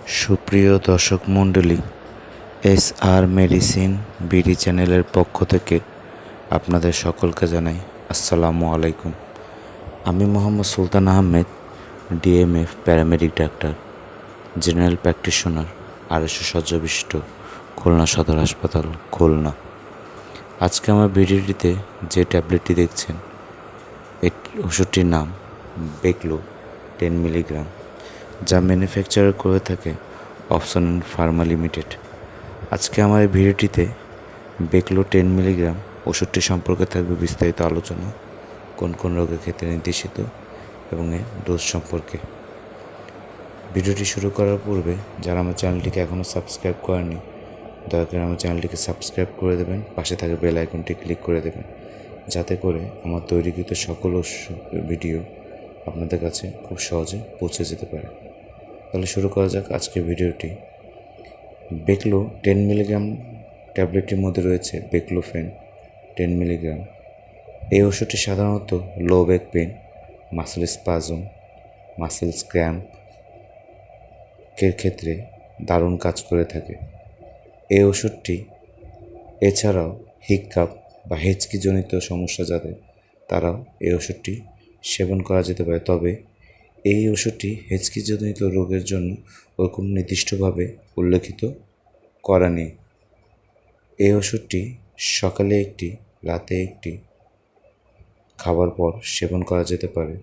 সুপ্রিয় দর্শক মণ্ডলী, এস আর মেডিসিন বিডি চ্যানেলের পক্ষ থেকে আপনাদের সকলকে জানাই আসসালামু আলাইকুম। আমি Mohammad Sultan Ahmed, DMF paramedic doctor, general practitioner, 250 শয্যা বিশিষ্ট, খুলনা সদর হাসপাতাল, খুলনা। আজকে আমার ভিডিওটিতে যে ট্যাবলেটটি দেখছেন, এই ওষুধটির নাম বেকলো 10 মিলিগ্রাম, যা ম্যানুফ্যাকচার করে থাকে অপশন ফার্মা লিমিটেড। আজকে আমার এই ভিডিওটিতে বেকলো 10 মিলিগ্রাম ওষুধটি সম্পর্কে থাকবে বিস্তারিত আলোচনা, কোন কোন রোগের ক্ষেত্রে নির্দেশিত এবং এর ডোজ সম্পর্কে। ভিডিওটি শুরু করার পূর্বে যারা আমার চ্যানেলটিকে এখনও সাবস্ক্রাইব করেনি, দয়া করে আমার চ্যানেলটিকে সাবস্ক্রাইব করে দেবেন, পাশে থাকা বেল আইকনটি ক্লিক করে দেবেন, যাতে করে আমার তৈরিকৃত সকল ভিডিও আপনাদের কাছে খুব সহজে পৌঁছে যেতে পারে। তাহলে শুরু করা যাক আজকের ভিডিওটি। বেকলো 10 মিলিগ্রাম ট্যাবলেটটির মধ্যে রয়েছে বেকলোফেন 10 মিলিগ্রাম। এই ওষুধটি সাধারণত low back pain, muscle spasm, muscles ক্র্যাম্পের ক্ষেত্রে দারুণ কাজ করে থাকে। এই ওষুধটি এছাড়াও হিক্কাপ বা হেঁচকিজনিত সমস্যা যাদের, তারাও এই ওষুধটি সেবন করা যেতে পারে। তবে এই ওষুধটি হেঁচকিজনিত রোগের জন্য ওরকম নির্দিষ্টভাবে উল্লেখিত করা নেই। এই ওষুধটি সকালে একটি, রাতে একটি খাবার পর সেবন করা যেতে পারে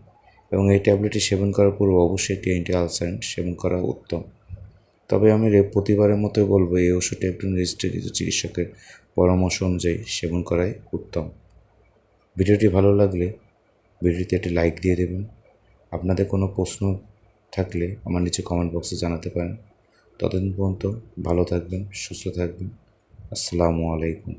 এবং এই ট্যাবলেটটি সেবন করার পূর্বে অবশ্যই একটি অ্যান্টি আলসারেন্ট সেবন করা উত্তম। তবে আমি প্রতিবারের মতোই বলবো, এই ওষুধটি একটু রেজিস্ট্রিকৃত চিকিৎসকের পরামর্শ অনুযায়ী সেবন করাই উত্তম। ভিডিওটি ভালো লাগলে ভিডিওতে একটি লাইক দিয়ে দেবেন। আপনাদের কোনো প্রশ্ন থাকলে আমার নিচে কমেন্ট বক্সে জানাতে পারেন। ততদিন পর্যন্ত ভালো থাকবেন, সুস্থ থাকবেন। আসসালামু আলাইকুম।